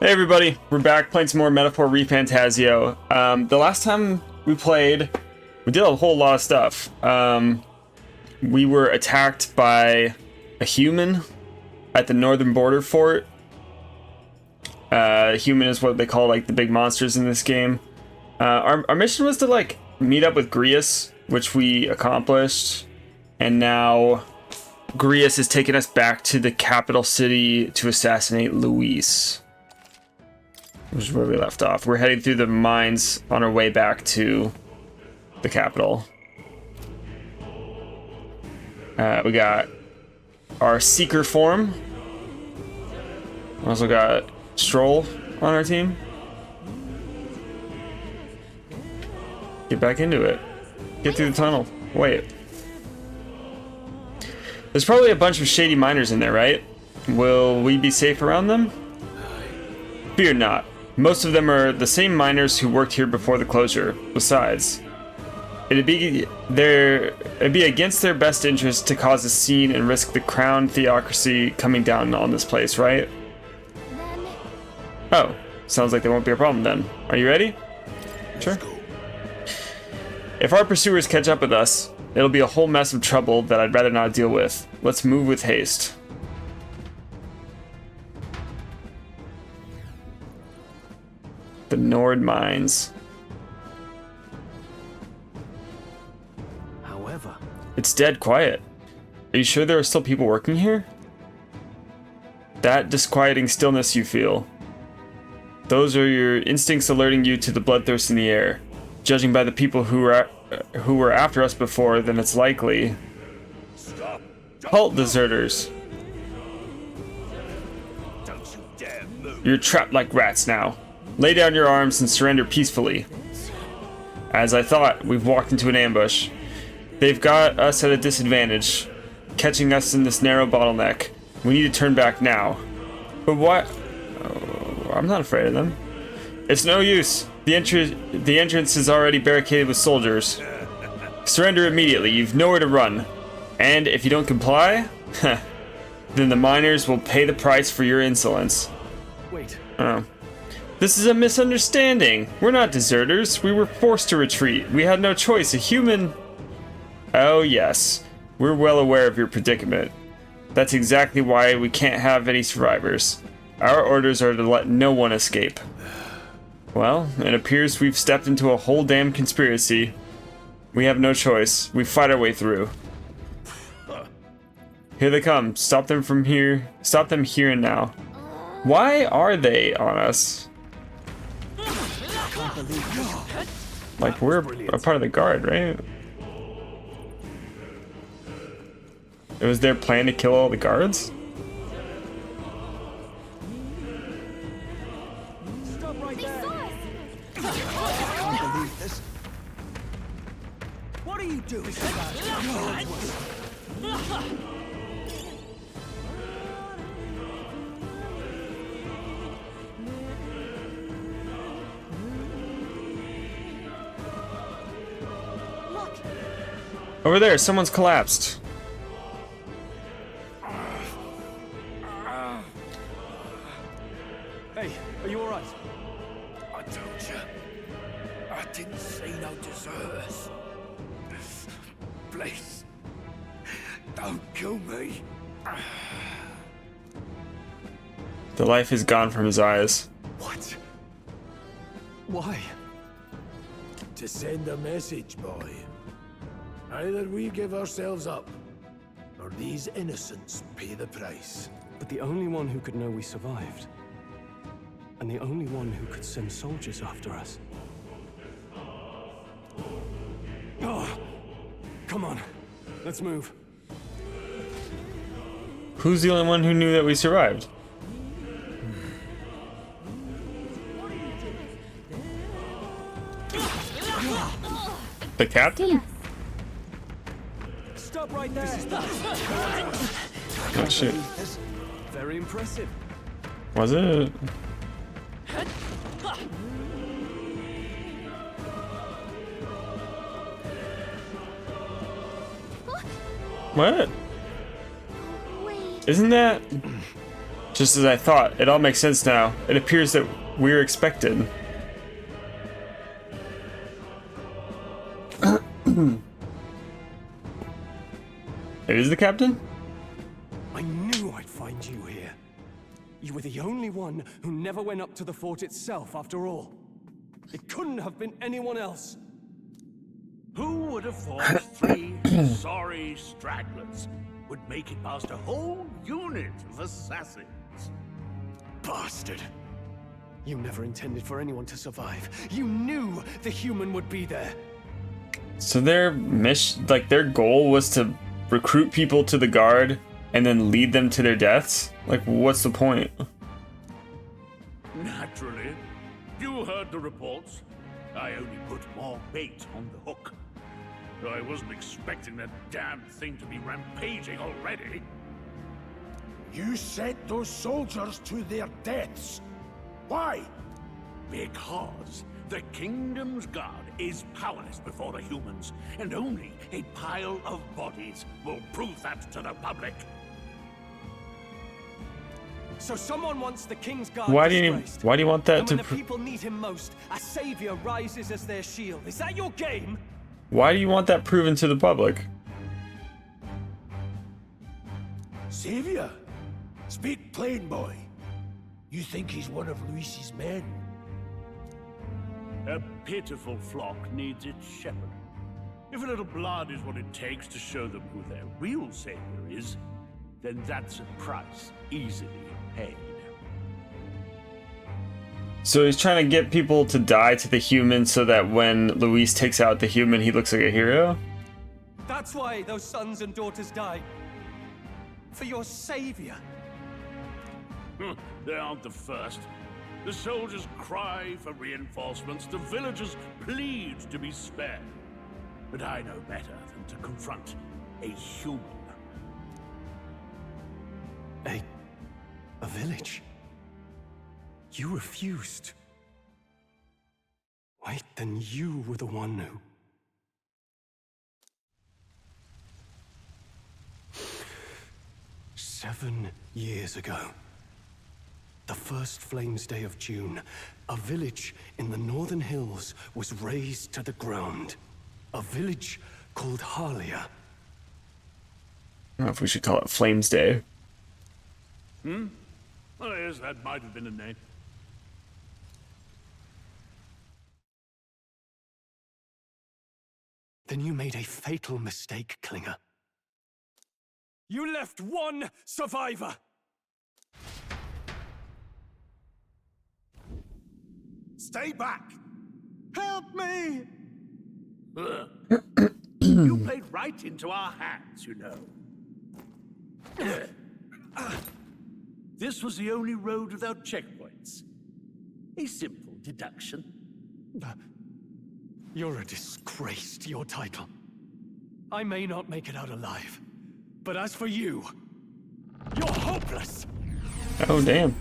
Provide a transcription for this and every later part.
Hey everybody, we're back playing some more Metaphor ReFantazio. The last time we played, we did a whole lot of stuff. We were attacked by a human at the northern border fort. Human is what they call like the big monsters in this game. Our mission was to like meet up with Grius, which we accomplished, and now Grius is taking us back to the capital city to assassinate Luis. Which is where we left off. We're heading through the mines on our way back to the capital. We got our seeker form. Also got Strohl on our team. Get back into it. Get through the tunnel. Wait. There's probably a bunch of shady miners in there, right? Will we be safe around them? Fear not. Most of them are the same miners who worked here before the closure. Besides, it'd be against their best interest to cause a scene and risk the crown theocracy coming down on this place, right? Oh, sounds like there won't be a problem then. Are you ready? Sure. If our pursuers catch up with us, it'll be a whole mess of trouble that I'd rather not deal with. Let's move with haste. The Nord mines. However, it's dead quiet. Are you sure there are still people working here? That disquieting stillness you feel. Those are your instincts alerting you to the bloodthirst in the air. Judging by the people who were after us before, then it's likely. Stop. Halt, deserters. Don't you dare move. You're trapped like rats now. Lay down your arms and surrender peacefully. As I thought, we've walked into an ambush. They've got us at a disadvantage, catching us in this narrow bottleneck. We need to turn back now. But what? Oh, I'm not afraid of them. It's no use. The entrance is already barricaded with soldiers. Surrender immediately. You've nowhere to run. And if you don't comply, then the miners will pay the price for your insolence. wait. Oh. This is a misunderstanding. We're not deserters. We were forced to retreat. We had no choice. A human... Oh, yes. We're well aware of your predicament. That's exactly why we can't have any survivors. Our orders are to let no one escape. Well, it appears we've stepped into a whole damn conspiracy. We have no choice. We fight our way through. Here they come. Stop them from here. Stop them here and now. Why are they on us? Like, we're a part of the guard, right? It was their plan to kill all the guards? Stop right there. I can't believe this. What are you doing? Over there, someone's collapsed. Hey, are you alright? I told you. I didn't see no deserters. Please. Don't kill me. The life is gone from his eyes. What? Why? To send a message, boy. Either we give ourselves up, or these innocents pay the price. But the only one who could know we survived, and the only one who could send soldiers after us. Oh, come on, let's move. Who's the only one who knew that we survived? The captain? Stop right there. Oh shit. Very impressive. Was it? What? Wait. Isn't that Just as I thought, it all makes sense now. It appears that we're expected. It is the captain? I knew I'd find you here. You were the only one who never went up to the fort itself, after all. It couldn't have been anyone else. Who would have thought three sorry stragglers would make it past a whole unit of assassins? Bastard. You never intended for anyone to survive. You knew the human would be there. So their mission, like their goal was to recruit people to the guard and then lead them to their deaths? Like, what's the point? Naturally. You heard the reports. I only put more bait on the hook. I wasn't expecting that damn thing to be rampaging already. You sent those soldiers to their deaths. Why? Because the Kingdom's Guard is powerless before the humans, and only a pile of bodies will prove that to the public. So someone wants the King's Guard Why do you disgraced. want that And to when the people need him most, a savior rises as their shield. Is that your game? Why do you want that proven to the public? Savior? Speak plain, boy. You think he's one of Luis's men? A pitiful flock needs its shepherd. If a little blood is what it takes to show them who their real savior is, then that's a price easily paid. So he's trying to get people to die to the human so that when Luis takes out the human, he looks like a hero? That's why those sons and daughters died. For your savior. They aren't the first. The soldiers cry for reinforcements, the villagers plead to be spared. But I know better than to confront a human. A village? You refused. Wait, then you were the one who... 7 years ago, the first Flames Day of June, a village in the northern hills was razed to the ground. A village called Harlia. I don't know if we should call it Flames Day. Oh yes, that might have been a name. Then you made a fatal mistake, Klinger. You left one survivor! Stay back! Help me! You played right into our hands, you know. This was the only road without checkpoints. A simple deduction. You're a disgrace to your title. I may not make it out alive, but as for you, you're hopeless! Oh, damn.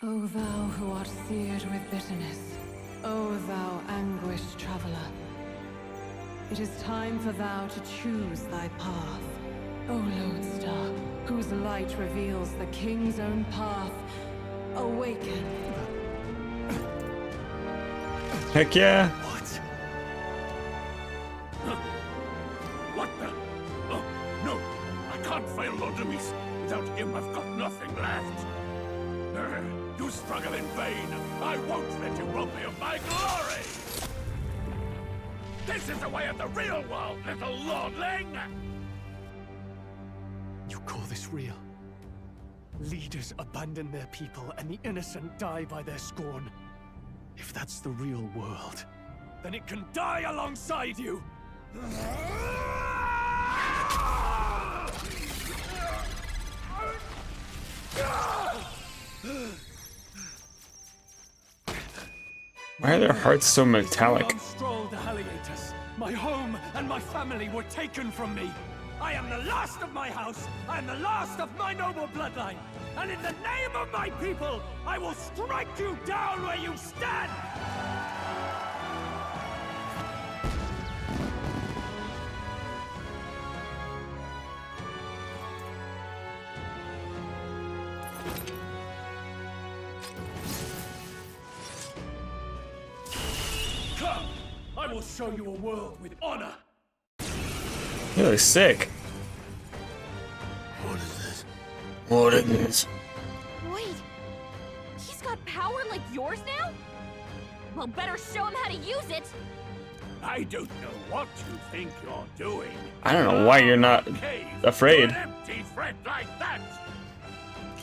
O thou who art seared with bitterness, O thou anguished traveler, it is time for thou to choose thy path. O lodestar, whose light reveals the king's own path, awaken. Heck yeah. What? What the? Oh, no! I can't fail Lord Luis. Without him, I've got nothing left. You struggle in vain. I won't let you rob me of my glory! This is the way of the real world, little lordling! You call this real? Leaders abandon their people and the innocent die by their scorn. If that's the real world, then it can die alongside you! Why are their hearts so metallic? Beyond Strohl the Halliators, my home and my family were taken from me. I am the last of my house, I am the last of my noble bloodline, and in the name of my people, I will strike you down where you stand! will show you a world with honor. You look sick. What is this? What it is? Wait, he's got power like yours now? Well, better show him how to use it. I don't know what you think you're doing. I don't know why you're not Cave afraid. to an empty threat like that.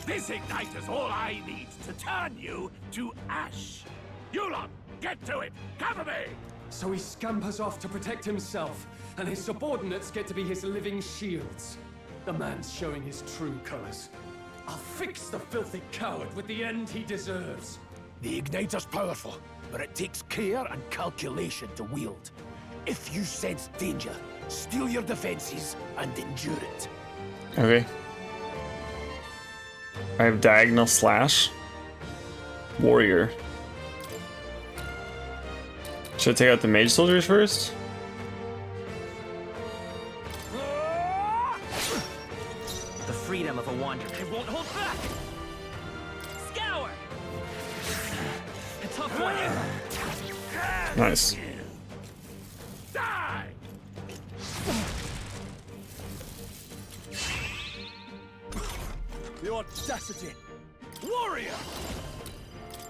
This ignite is all I need to turn you to ash. You lot, get to it. Cover me. So he scampers off to protect himself, and his subordinates get to be his living shields. The man's showing his true colors. I'll fix the filthy coward with the end he deserves. The igniter's powerful, but it takes care and calculation to wield. If you sense danger, steel your defenses and endure it. Okay. I have diagonal slash. Warrior. Should I take out the mage soldiers first? The freedom of a wanderer. I won't hold back! Scour! A tough one. Nice. Die. The audacity! Warrior!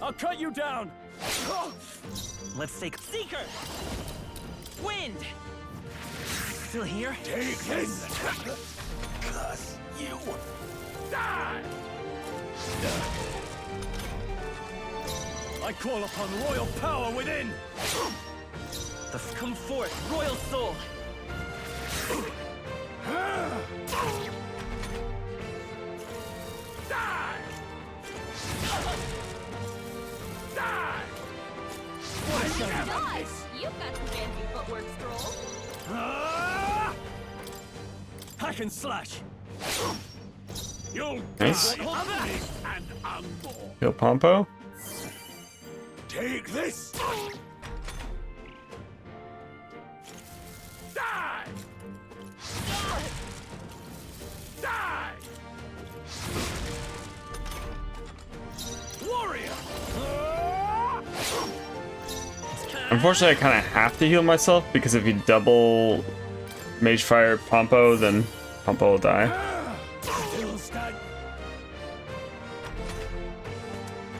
I'll cut you down! Let's take Seeker! Wind! Still here? Take this. Curse you! Die. I call upon royal power within! Come forth, royal soul! Die. Die. Nice! You've got some fancy footwork, Strohl. Hack and slash! You'll Nice. die ugly and unborn. Kill Pompo. Take this. Die. Die. Warrior! Unfortunately, I kind of have to heal myself because if you double Mage Fire Pompo, then Pompo will die. Still stand.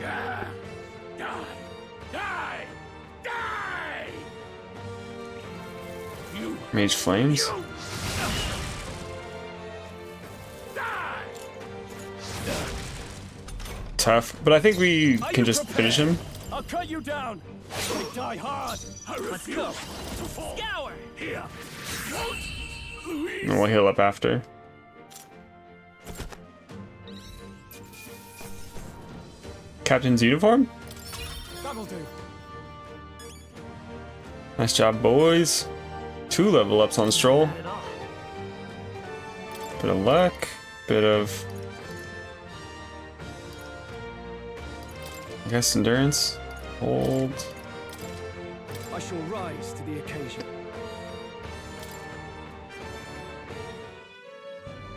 Die. Die. Die. Die. You. Mage Flames. Die. Tough, but I think we can just finish him. I'll cut you down! I die hard! I refuse go. to fall. Scour! Here. And we'll heal up after. Captain's uniform? That'll do. Nice job, boys. 2 level ups on Strohl. Not at all. Bit of luck, bit of, I guess, endurance. Hold. I shall rise to the occasion.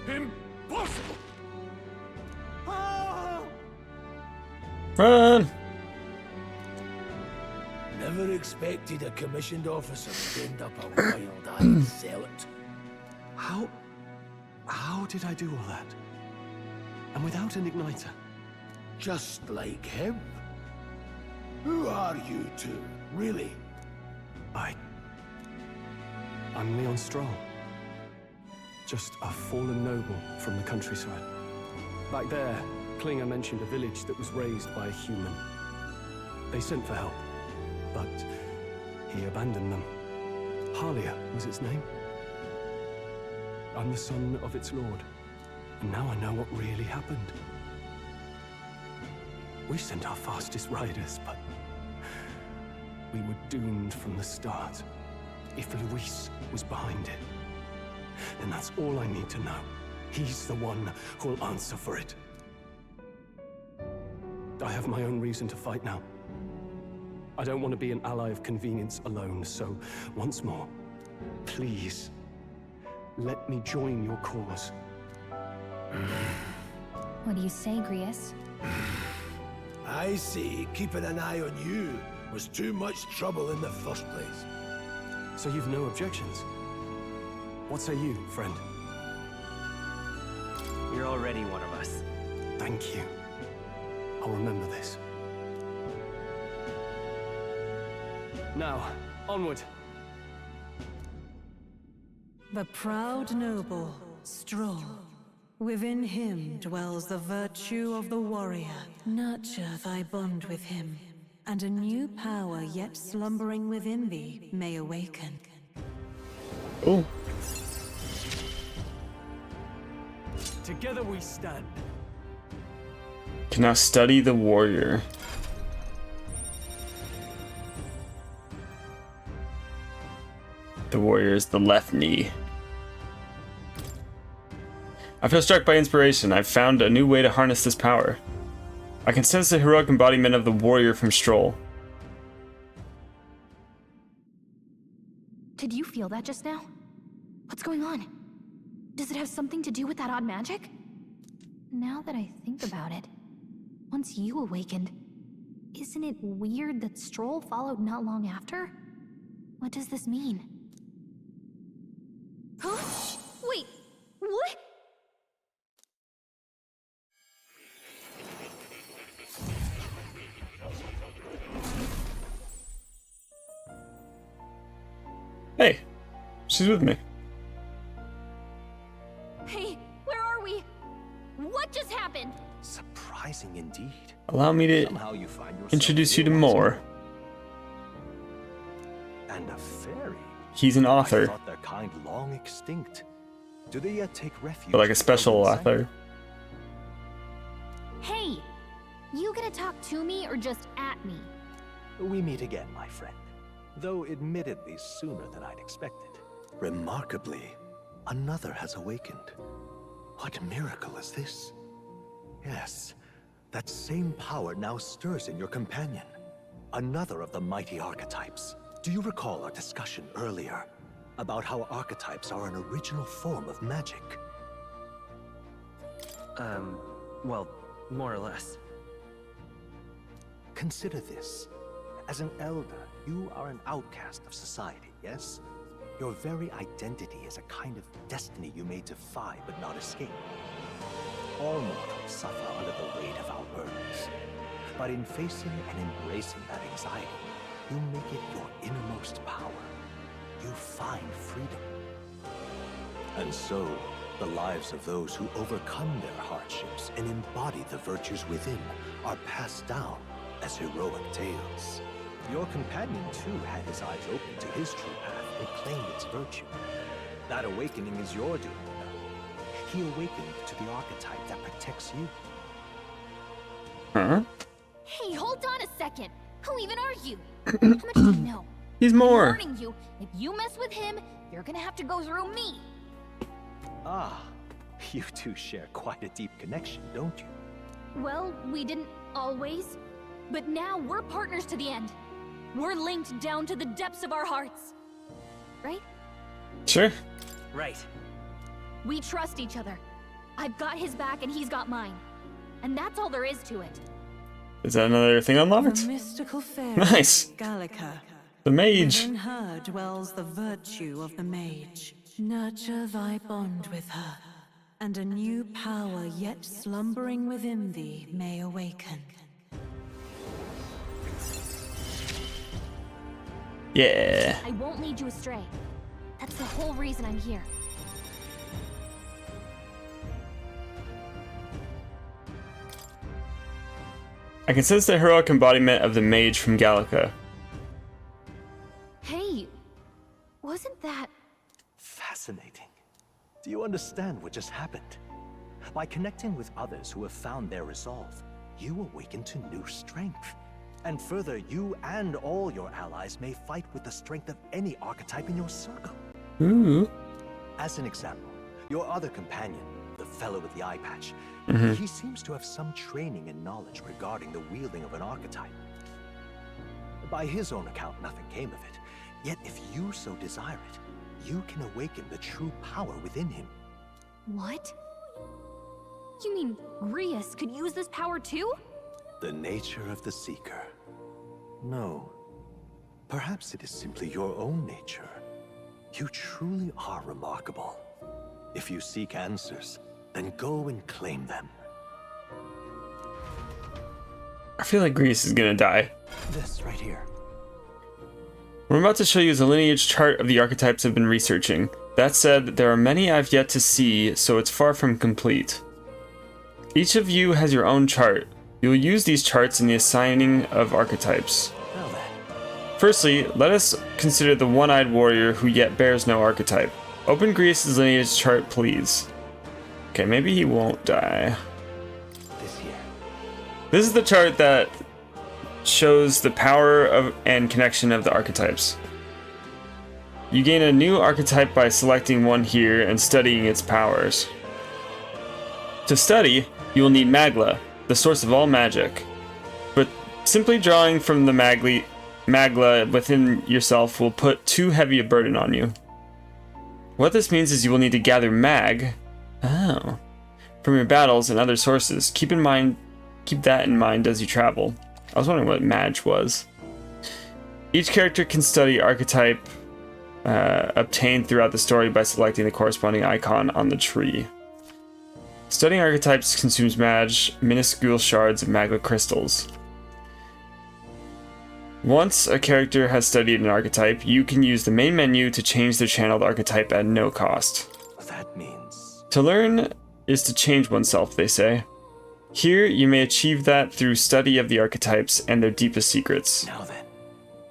Impossible. Run! Never expected a commissioned officer to end up a wild-eyed zealot. How did I do all that? And without an igniter? Just like him. Who are you two, really? I'm Leon Strohl. Just a fallen noble from the countryside. Back there, Klinger mentioned a village that was raised by a human. They sent for help, but he abandoned them. Halia was its name. I'm the son of its lord, and now I know what really happened. We sent our fastest riders, but we were doomed from the start. If Luis was behind it, then that's all I need to know. He's the one who'll answer for it. I have my own reason to fight now. I don't want to be an ally of convenience alone, so once more, please, let me join your cause. What do you say, Grius? I say keeping an eye on you was too much trouble in the first place. So you've no objections? What say you, friend? You're already one of us. Thank you. I'll remember this. Now, onward. The proud noble, Strohl. Within him dwells the virtue of the warrior. Nurture thy bond with him, and a new power yet slumbering within thee may awaken. Oh. Together we stand. Can now study the warrior. The warrior is the left knee. I feel struck by inspiration. I've found a new way to harness this power. I can sense the heroic embodiment of the warrior from Strohl. Did you feel that just now? What's going on? Does it have something to do with that odd magic? Now that I think about it, once you awakened, isn't it weird that Strohl followed not long after? What does this mean? Huh? Wait, what? Hey, she's with me. Hey, where are we? What just happened? Surprising indeed. Allow me to Somehow you find yourself introduce you to realizing- more. And a fairy. He's an I author, thought their kind long extinct. Do they yet take refuge? but like a special in the author. Hey, you gonna talk to me or just at me? We meet again, my friend. Though admittedly sooner than I'd expected. Remarkably, another has awakened. What miracle is this? Yes, that same power now stirs in your companion. Another of the mighty archetypes. Do you recall our discussion earlier about how archetypes are an original form of magic? Well, more or less. Consider this. As an elder, you are an outcast of society, yes? Your very identity is a kind of destiny you may defy but not escape. All mortals suffer under the weight of our burdens. But in facing and embracing that anxiety, you make it your innermost power. You find freedom. And so, the lives of those who overcome their hardships and embody the virtues within are passed down as heroic tales. Your companion, too, had his eyes open to his true path and claimed its virtue. That awakening is your doing now. He awakened to the archetype that protects you. Huh? Hey, hold on a second. Who even are you? How much do you know? He's I'm more. warning you, if you mess with him, you're gonna have to go through me. Ah, you two share quite a deep connection, don't you? Well, we didn't always, but now we're partners to the end. We're linked down to the depths of our hearts. Right? Sure. Right. We trust each other. I've got his back and he's got mine. And that's all there is to it. Is that another thing unlocked? The mystical fairy, Nice. Gallica. The mage. Within her dwells the virtue of the mage. Nurture thy bond with her, and a new power yet slumbering within thee may awaken. Yeah. I won't lead you astray. That's the whole reason I'm here. I can sense the heroic embodiment of the mage from Gallica. Hey, wasn't that... Fascinating. Do you understand what just happened? By connecting with others who have found their resolve, you awaken to new strength. And further, you and all your allies may fight with the strength of any archetype in your circle. Ooh. As an example, your other companion, the fellow with the eye patch, he seems to have some training and knowledge regarding the wielding of an archetype. By his own account, nothing came of it. Yet if you so desire it, you can awaken the true power within him. What? You mean Grius could use this power too? The nature of the Seeker. No. Perhaps it is simply your own nature, You truly are remarkable. If you seek answers, then go and claim them. I feel like Greece is gonna die. This right here. What I'm about to show you is a lineage chart of the archetypes I've been researching. That said, there are many I've yet to see, so it's far from complete. Each of you has your own chart. You will use these charts in the assigning of archetypes. Now then. Firstly, let us consider the one-eyed warrior who yet bears no archetype. Open Greece's lineage chart, please. Okay, maybe he won't die. This here. This is the chart that shows the power of and connection of the archetypes. You gain a new archetype by selecting one here and studying its powers. To study, you will need Magla, the source of all magic. But simply drawing from the Magla within yourself will put too heavy a burden on you. What this means is you will need to gather from your battles and other sources. Keep that in mind as you travel. I was wondering what Mage was. Each character can study archetype obtained throughout the story by selecting the corresponding icon on the tree. Studying archetypes consumes minuscule shards of Magla crystals. Once a character has studied an archetype, you can use the main menu to change their channeled archetype at no cost. That means... To learn is to change oneself, they say. Here, you may achieve that through study of the archetypes and their deepest secrets. Now then.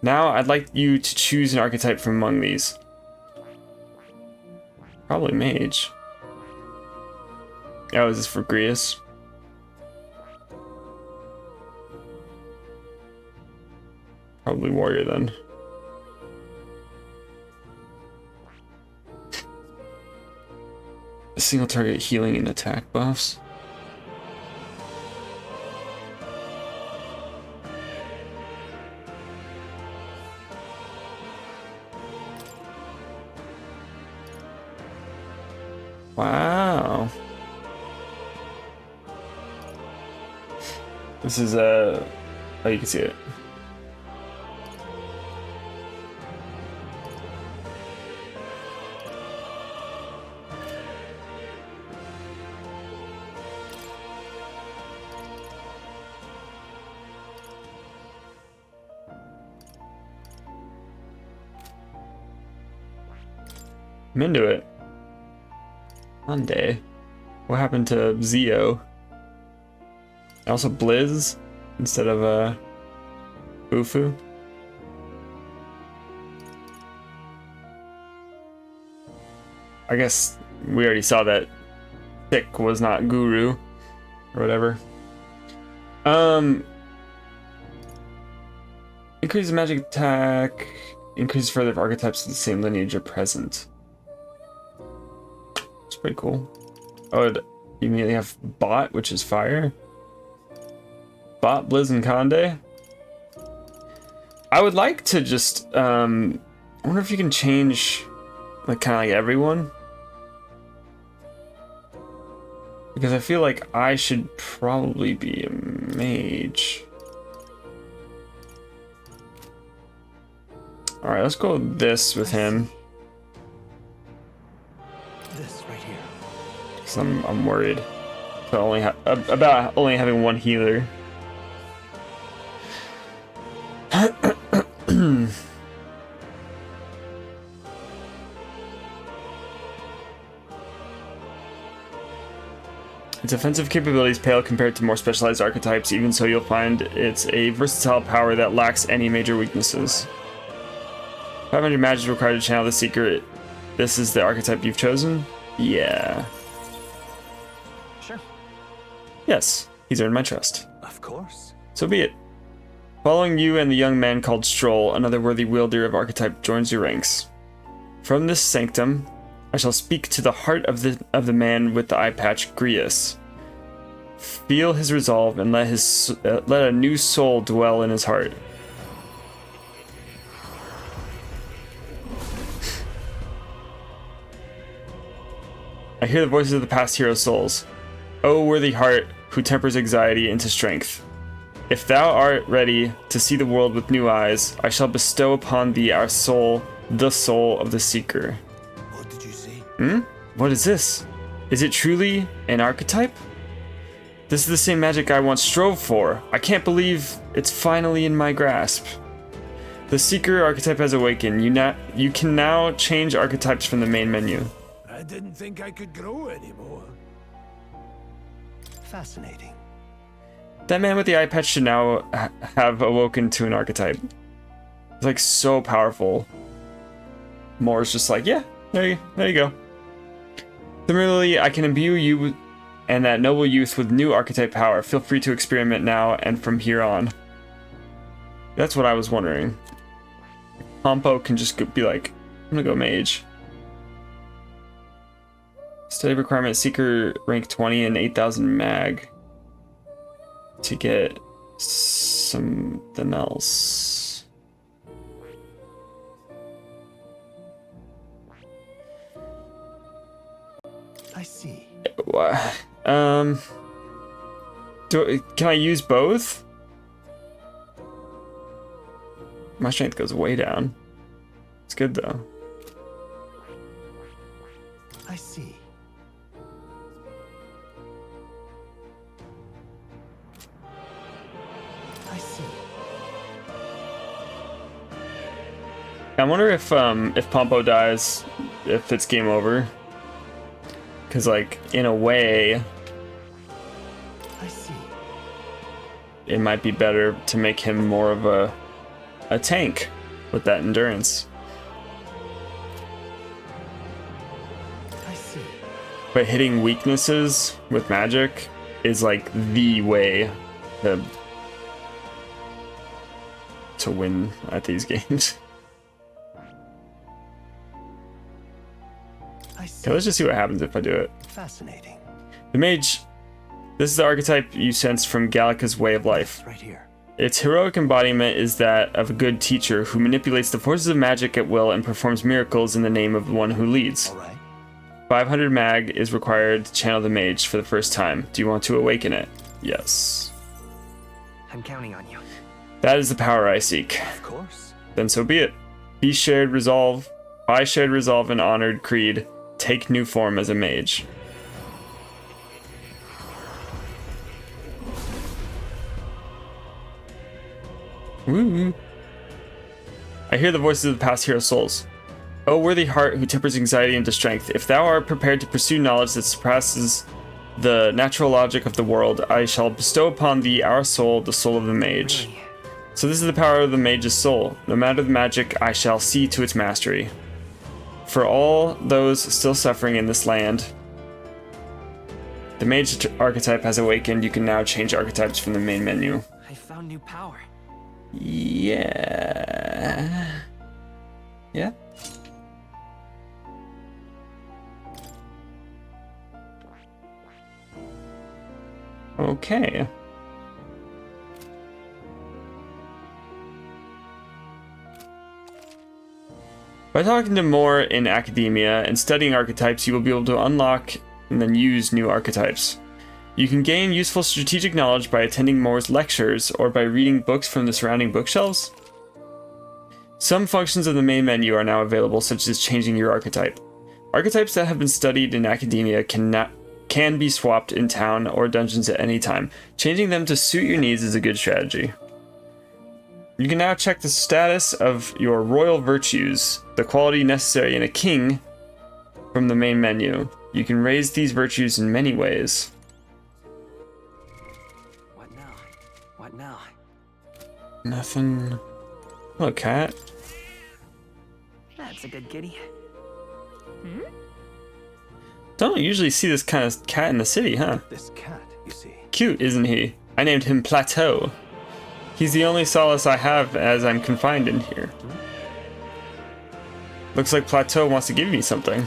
Now, I'd like you to choose an archetype from among these. Probably Mage. Oh, is this for Greece? Probably Warrior then. A single target healing and attack buffs. Wow. This is oh, you can see it. I'm into it. Monday. What happened to Zio? Also Blizz instead of Ufu. I guess we already saw that Thick was not Guru or whatever. Increase magic attack. Increase further if archetypes of the same lineage are present. It's pretty cool. Oh, you immediately have Bot, which is fire. Bot, Blizz, and Conde. I would like to just, I wonder if you can change, like, kind of like everyone. Because I feel like I should probably be a mage. Alright, let's go with this with him. This right here. Because I'm worried to about only having one healer. Its offensive capabilities pale compared to more specialized archetypes, even so you'll find it's a versatile power that lacks any major weaknesses. 500 magic required to channel the secret. This is the archetype you've chosen? Yeah. Sure. Yes, he's earned my trust. Of course. So be it. Following you and the young man called Strohl, another worthy wielder of archetype joins your ranks. From this sanctum, I shall speak to the heart of the man with the eye patch, Grius. Feel his resolve and let a new soul dwell in his heart. I hear the voices of the past hero souls. O worthy heart, who tempers anxiety into strength. If thou art ready to see the world with new eyes, I shall bestow upon thee our soul the soul of the Seeker. What did you say? What is this? Is it truly an archetype? This is the same magic I once strove for. I can't believe it's finally in my grasp. The Seeker archetype has awakened. You can now change archetypes from the main menu. I didn't think I could grow anymore. Fascinating. That man with the eye patch should now have awoken to an archetype. It's like so powerful. Moore's just like, yeah, there you go. Similarly, I can imbue you and that noble youth with new archetype power. Feel free to experiment now and from here on. That's what I was wondering. Pompo can just be like, I'm gonna go mage. Study requirement, Seeker rank 20 and 8,000 mag to get something else. I see. Can I use both? My strength goes way down. It's good though. I see. I see. I wonder if Pompo dies, if it's game over. Cause like in a way, I see. it might be better to make him more of a tank with that endurance. I see. But hitting weaknesses with magic is like the way to win at these games. I see. Okay, let's just see what happens if I do it. Fascinating. The mage. This is the archetype you sense from Gallica's way of life. Right here. Its heroic embodiment is that of a good teacher who manipulates the forces of magic at will and performs miracles in the name of the one who leads. All right. 500 mag is required to channel the mage for the first time. Do you want to awaken it? Yes. I'm counting on you. That is the power I seek. Of course. Then so be it. By shared resolve and honored creed, take new form as a mage. Woo. I hear the voices of the past hero souls. O worthy heart who tempers anxiety into strength, if thou art prepared to pursue knowledge that surpasses the natural logic of the world, I shall bestow upon thee our soul, the soul of the mage. Really? So this is the power of the mage's soul. No matter the magic, I shall see to its mastery. For all those still suffering in this land, the mage archetype has awakened. You can now change archetypes from the main menu. I found new power. Yeah. Yeah. Okay. By talking to more in Akademeia and studying archetypes, you will be able to unlock and then use new archetypes. You can gain useful strategic knowledge by attending Moore's lectures or by reading books from the surrounding bookshelves. Some functions of the main menu are now available, such as changing your archetype. Archetypes that have been studied in Akademeia can be swapped in town or dungeons at any time. Changing them to suit your needs is a good strategy. You can now check the status of your royal virtues, the quality necessary in a king, from the main menu. You can raise these virtues in many ways. What now? What now? Nothing. Hello, cat. That's a good kitty. Don't usually see this kind of cat in the city, huh? This cat, you see. Cute, isn't he? I named him Plateau. He's the only solace I have as I'm confined in here. Looks like Plateau wants to give me something.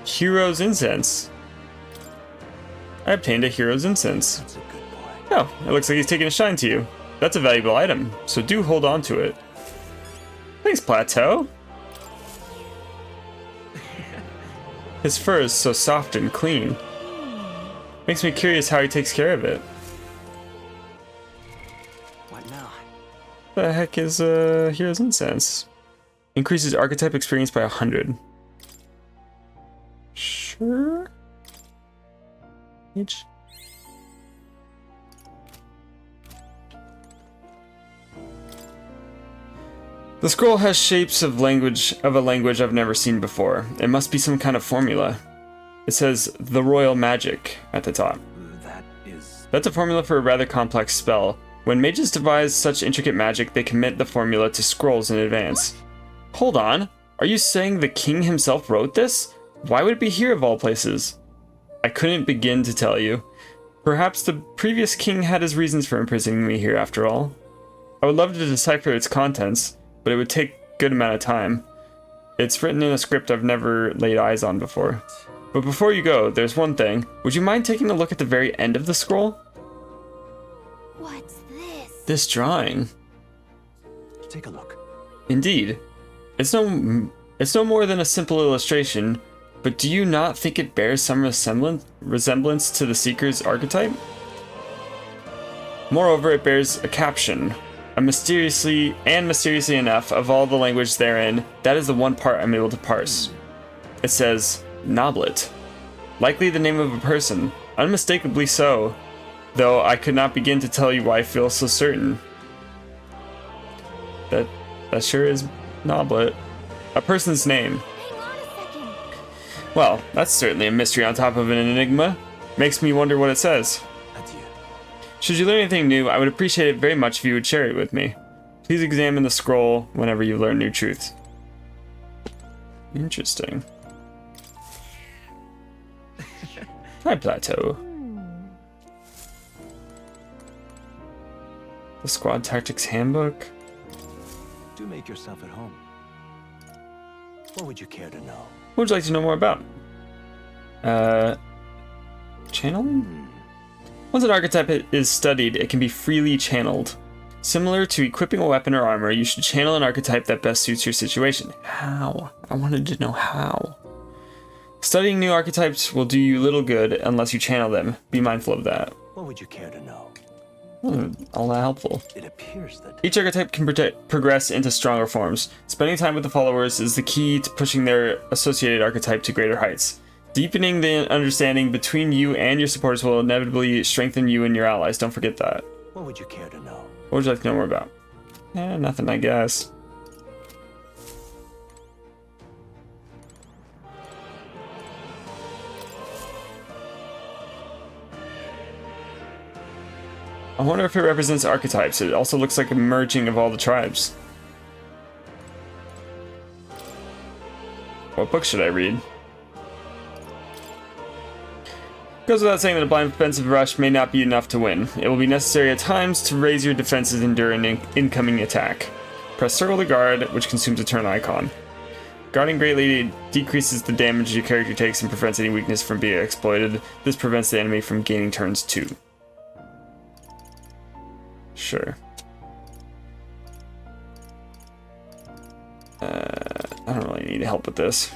Hero's Incense. I obtained a Hero's Incense. That's a good boy. Oh, it looks like he's taking a shine to you. That's a valuable item, so do hold on to it. Thanks, Plateau. His fur is so soft and clean. Makes me curious how he takes care of it. What now? The heck is Hero's Incense? Increases archetype experience by 100. Sure. H. The scroll has shapes of a language I've never seen before. It must be some kind of formula. It says the royal magic at the top. That's a formula for a rather complex spell. When mages devise such intricate magic, they commit the formula to scrolls in advance. Hold on. Are you saying the king himself wrote this? Why would it be here of all places? I couldn't begin to tell you. Perhaps the previous king had his reasons for imprisoning me here after all. I would love to decipher its contents, but it would take a good amount of time. It's written in a script I've never laid eyes on before. But before you go, there's one thing. Would you mind taking a look at the very end of the scroll? What's this? This drawing. Take a look. Indeed. It's no more than a simple illustration, but do you not think it bears some resemblance to the Seeker's archetype? Moreover, it bears a caption. Mysteriously enough, of all the language therein, that is the one part I'm able to parse. It says, Noblet. Likely the name of a person. Unmistakably so, though I could not begin to tell you why I feel so certain. That sure is Noblet. A person's name. Hang on a second. Well, that's certainly a mystery on top of an enigma. Makes me wonder what it says. Adieu. Should you learn anything new, I would appreciate it very much if you would share it with me. Please examine the scroll whenever you learn new truths. Interesting. Hi, Plateau. The Squad Tactics Handbook. Do make yourself at home. What would you care to know? What would you like to know more about? Channeling? Once an archetype is studied, it can be freely channeled. Similar to equipping a weapon or armor, you should channel an archetype that best suits your situation. How? I wanted to know how. Studying new archetypes will do you little good unless you channel them. Be mindful of that. What would you care to know? All that helpful. It appears that Each archetype can progress into stronger forms. Spending time with the followers is the key to pushing their associated archetype to greater heights. Deepening the understanding between you and your supporters will inevitably strengthen you and your allies. Don't forget that. What would you care to know? What would you like to know more about? Nothing, I guess. I wonder if it represents archetypes. It also looks like a merging of all the tribes. What book should I read? Goes without saying that a blind offensive rush may not be enough to win. It will be necessary at times to raise your defenses and endure an incoming attack. Press circle to guard, which consumes a turn icon. Guarding greatly decreases the damage your character takes and prevents any weakness from being exploited. This prevents the enemy from gaining turns too. Sure. I don't really need help with this.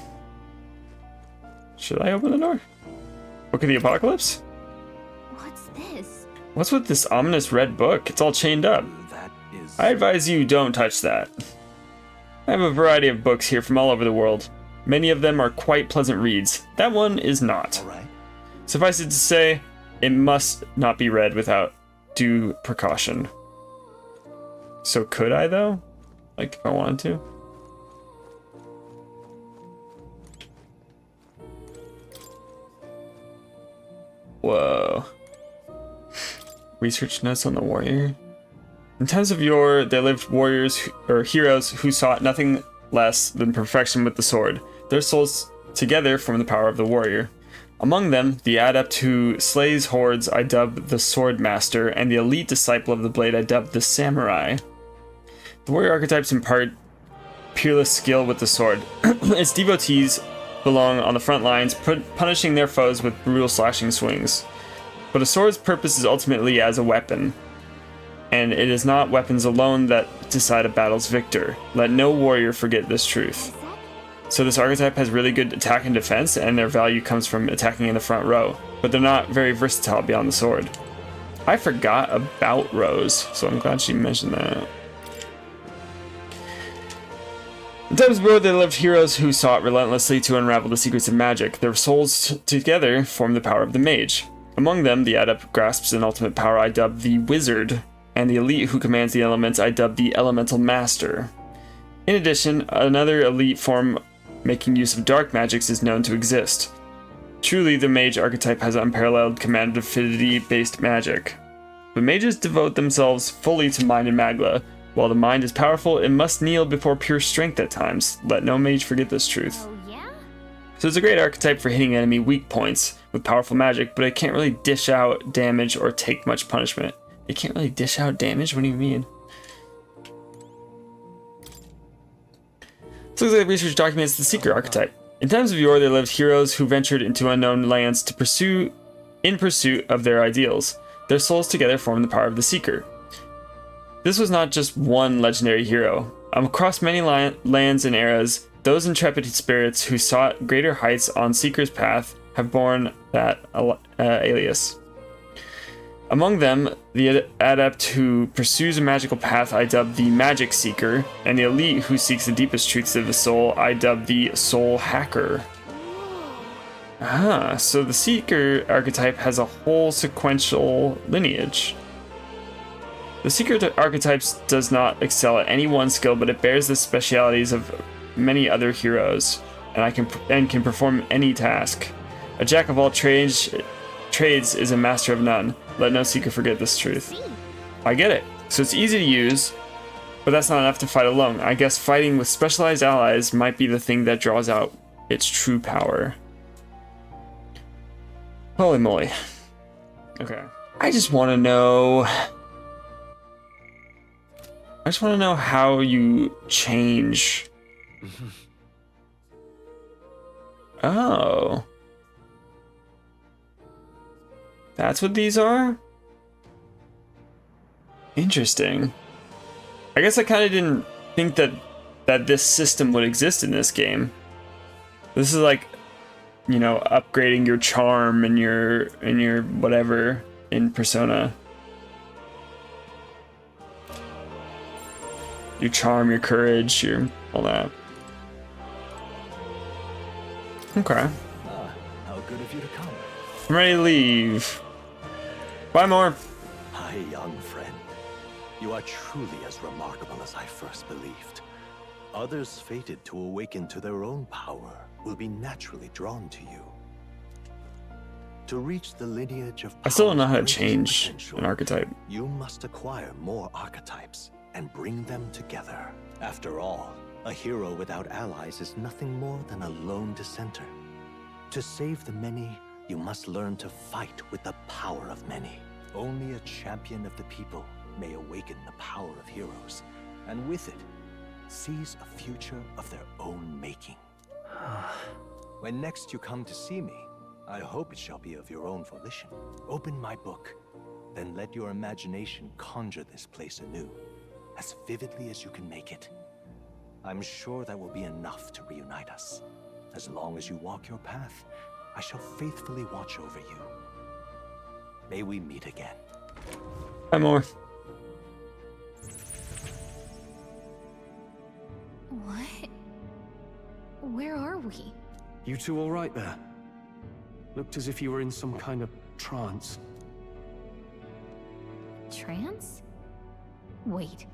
Should I open the door? Book of the Apocalypse? What's this? What's with this ominous red book? It's all chained up. That is... I advise you don't touch that. I have a variety of books here from all over the world. Many of them are quite pleasant reads. That one is not. All right. Suffice it to say, it must not be read without due precaution. So could I, though? Like, if I wanted to? Whoa. Research notes on the warrior. In times of yore, there lived warriors or heroes who sought nothing less than perfection with the sword. Their souls together form the power of the warrior. Among them, the adept who slays hordes I dub the sword master, and the elite disciple of the blade I dub the samurai. The warrior archetypes impart peerless skill with the sword. Its devotees belong on the front lines, punishing their foes with brutal slashing swings. But a sword's purpose is ultimately as a weapon, and it is not weapons alone that decide a battle's victor. Let no warrior forget this truth. So this archetype has really good attack and defense, and their value comes from attacking in the front row, but they're not very versatile beyond the sword. I forgot about Rose, so I'm glad she mentioned that. In times of yore, there lived heroes who sought relentlessly to unravel the secrets of magic. Their souls together form the power of the mage. Among them, the adept grasps an ultimate power I dub the Wizard, and the elite who commands the elements I dub the Elemental Master. In addition, another elite form making use of dark magics is known to exist. Truly, the mage archetype has unparalleled command of affinity-based magic. But mages devote themselves fully to mind and magla. While the mind is powerful, it must kneel before pure strength at times. Let no mage forget this truth. Oh, yeah? So it's a great archetype for hitting enemy weak points with powerful magic, but it can't really dish out damage or take much punishment. It can't really dish out damage? What do you mean? This looks like research documents the Seeker archetype. In times of yore, there lived heroes who ventured into unknown lands in pursuit of their ideals. Their souls together formed the power of the Seeker. This was not just one legendary hero. Across many lands and eras, those intrepid spirits who sought greater heights on Seeker's path have borne that alias. Among them, the adept who pursues a magical path I dub the Magic Seeker, and the elite who seeks the deepest truths of the soul I dub the Soul Hacker. Ah, so the Seeker archetype has a whole sequential lineage. The Seeker archetype does not excel at any one skill, but it bears the specialities of many other heroes, and can perform any task. A jack of all trades is a master of none. Let no Seeker forget this truth. I get it. So it's easy to use, but that's not enough to fight alone. I guess fighting with specialized allies might be the thing that draws out its true power. Holy moly. Okay. I just want to know how you change. Oh. That's what these are? Interesting. I guess I kind of didn't think that this system would exist in this game. This is like, you know, upgrading your charm and your whatever in Persona. Your charm, your courage, your all that. Okay. How good of you to come. I'm ready to leave. Bye, more. My young friend, you are truly as remarkable as I first believed. Others fated to awaken to their own power will be naturally drawn to you. To reach the lineage of I still don't know how to power's change potential, an archetype. you must acquire more archetypes and bring them together. After all, a hero without allies is nothing more than a lone dissenter. To save the many, you must learn to fight with the power of many. Only a champion of the people may awaken the power of heroes, and with it, seize a future of their own making. When next you come to see me, I hope it shall be of your own volition. Open my book, then let your imagination conjure this place anew, as vividly as you can make it. I'm sure that will be enough to reunite us. As long as you walk your path, I shall faithfully watch over you. May we meet again. Bye, more. What? Where are we? You two all right there? Looked as if you were in some kind of trance. Trance? Wait.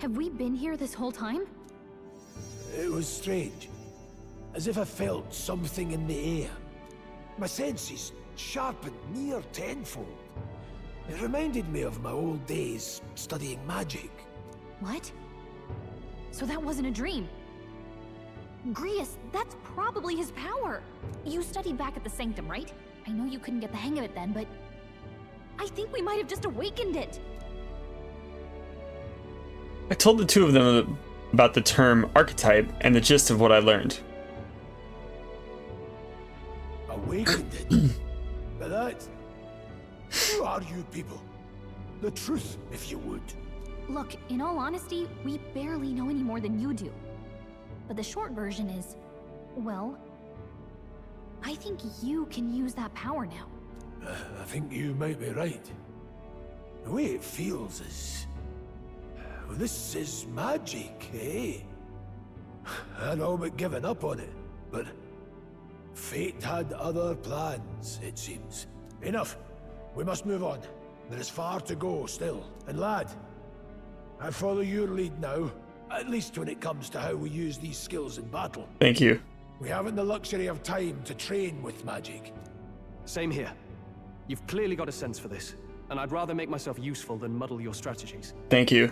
Have we been here this whole time? It was strange. As if I felt something in the air. My senses sharpened near tenfold. It reminded me of my old days studying magic. What? So that wasn't a dream. Grius, that's probably his power. You studied back at the Sanctum, right? I know you couldn't get the hang of it then, but I think we might have just awakened it. I told the two of them about the term archetype and the gist of what I learned. Awakened it? But that... Who are you people? The truth, if you would. Look, in all honesty, we barely know any more than you do. But the short version is, well, I think you can use that power now. I think you might be right. The way it feels is... Well, this is magic, eh? I'd all but given up on it, but fate had other plans, it seems. Enough. We must move on. There is far to go still. And lad, I follow your lead now, at least when it comes to how we use these skills in battle. Thank you. We haven't the luxury of time to train with magic. Same here. You've clearly got a sense for this, and I'd rather make myself useful than muddle your strategies. Thank you.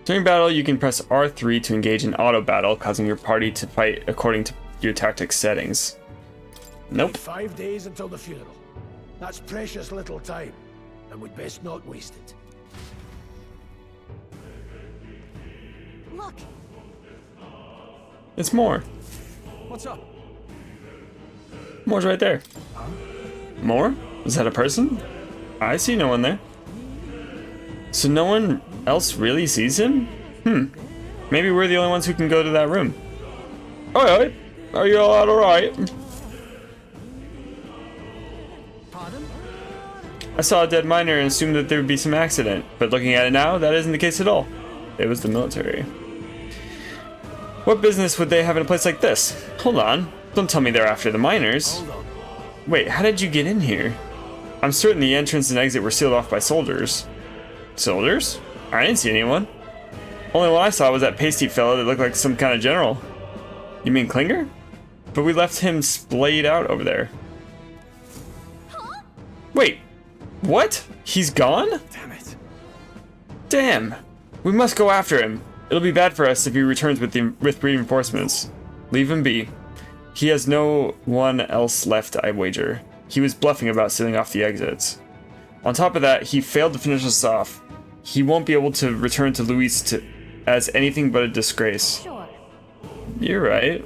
During battle, you can press R3 to engage in auto battle, causing your party to fight according to your tactics settings. Nope. 5 days until the funeral. That's precious little time, and we'd best not waste it. Look, It's more. What's up? More's right there. More? Is that a person? I see no one there. So no one else really sees him? Maybe we're the only ones who can go to that room. Alright. Are you all alright? Pardon? I saw a dead miner and assumed that there would be some accident, but looking at it now, that isn't the case at all. It was the military. What business would they have in a place like this? Hold on. Don't tell me they're after the miners. Hold on. Wait, how did you get in here? I'm certain the entrance and exit were sealed off by soldiers. Soldiers? I didn't see anyone. Only one I saw was that pasty fellow that looked like some kind of general. You mean Klinger? But we left him splayed out over there. huh? Wait, what? He's gone? Damn it. Damn. We must go after him. It'll be bad for us if he returns with reinforcements. Leave him be. He has no one else left, I wager. He was bluffing about sealing off the exits. On top of that, he failed to finish us off. He won't be able to return to Luis as anything but a disgrace. Sure. You're right.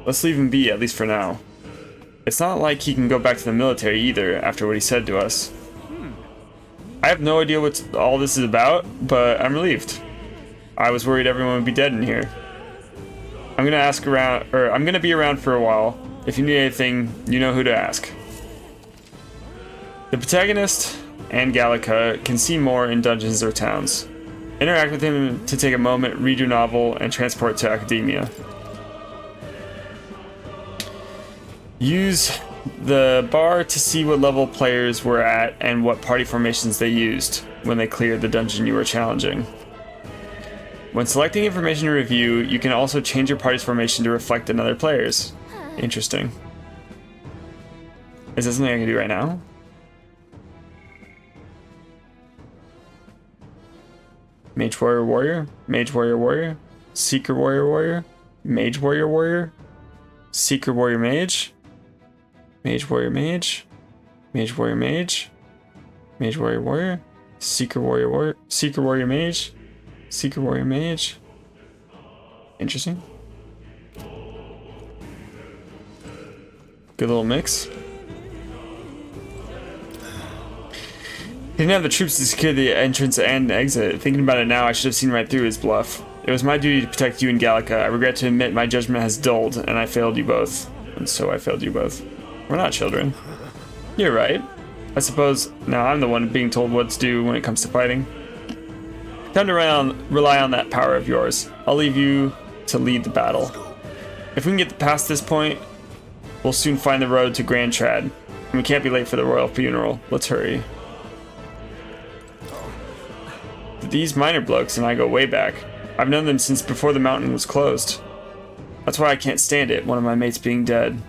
Let's leave him be, at least for now. It's not like he can go back to the military either, after what he said to us. I have no idea what all this is about, but I'm relieved. I was worried everyone would be dead in here. I'm gonna be around for a while. If you need anything, you know who to ask. The protagonist and Gallica can see more in dungeons or towns. Interact with him to take a moment, read your novel, and transport to Akademeia. Use the bar to see what level players were at and what party formations they used when they cleared the dungeon you were challenging. When selecting information to review, you can also change your party's formation to reflect another player's. Interesting. Is that something I can do right now? Mage Warrior Warrior, Mage Warrior Warrior, Seeker Warrior Warrior, Mage Warrior Warrior, Seeker Warrior Mage, Mage Warrior Mage, Mage Warrior Mage, Mage Warrior Warrior, Seeker Warrior Warrior, Seeker Warrior Mage, Seeker Warrior Mage. Interesting. Good little mix. He didn't have the troops to secure the entrance and exit. Thinking about it now, I should have seen right through his bluff. It was my duty to protect you and Gallica. I regret to admit my judgment has dulled, and I failed you both. And so I failed you both. We're not children. You're right. I suppose now I'm the one being told what to do when it comes to fighting. Time to rely on that power of yours. I'll leave you to lead the battle. If we can get past this point, we'll soon find the road to Grand Trad. And we can't be late for the royal funeral. Let's hurry. These miner blokes and I go way back. I've known them since before the mountain was closed. That's why I can't stand it, one of my mates being dead.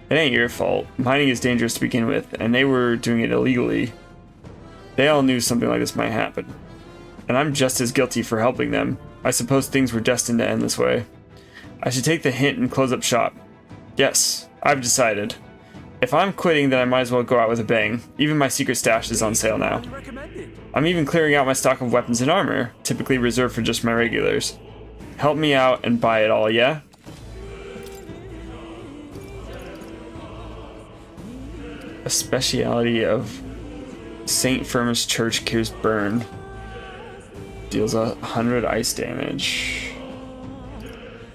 It ain't your fault. Mining is dangerous to begin with, and they were doing it illegally. They all knew something like this might happen. And I'm just as guilty for helping them. I suppose things were destined to end this way. I should take the hint and close up shop. Yes, I've decided. If I'm quitting, then I might as well go out with a bang. Even my secret stash is on sale now. I'm even clearing out my stock of weapons and armor, typically reserved for just my regulars. Help me out and buy it all, yeah? A speciality of St. Firmus Church cures burn. Deals 100 ice damage.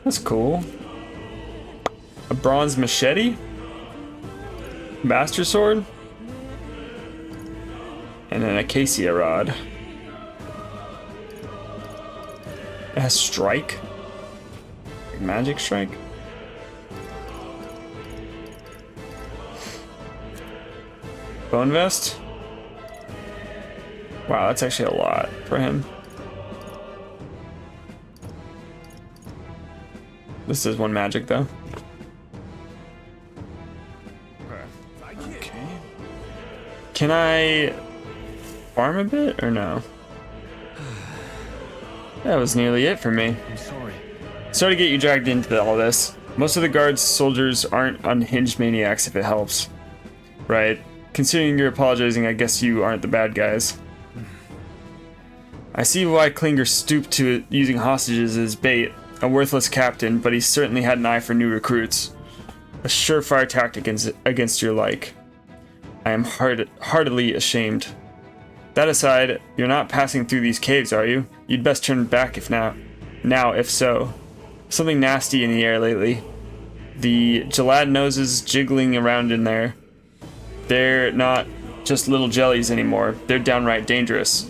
That's cool. A bronze machete? Master sword? And an acacia rod. It has strike? Magic strike? Bone vest? Wow, that's actually a lot for him. This is one magic though. Okay. Can I farm a bit or no? That was nearly it for me. I'm sorry. Sorry to get you dragged into all this. Most of the guards' soldiers aren't unhinged maniacs if it helps. Right. Considering you're apologizing, I guess you aren't the bad guys. I see why Klinger stooped to using hostages as bait. A worthless captain, but he certainly had an eye for new recruits. A surefire tactic against your like. I am heartily ashamed. That aside, you're not passing through these caves, are you? You'd best turn back if if so. Something nasty in the air lately. The gelad noses jiggling around in there. They're not just little jellies anymore. They're downright dangerous.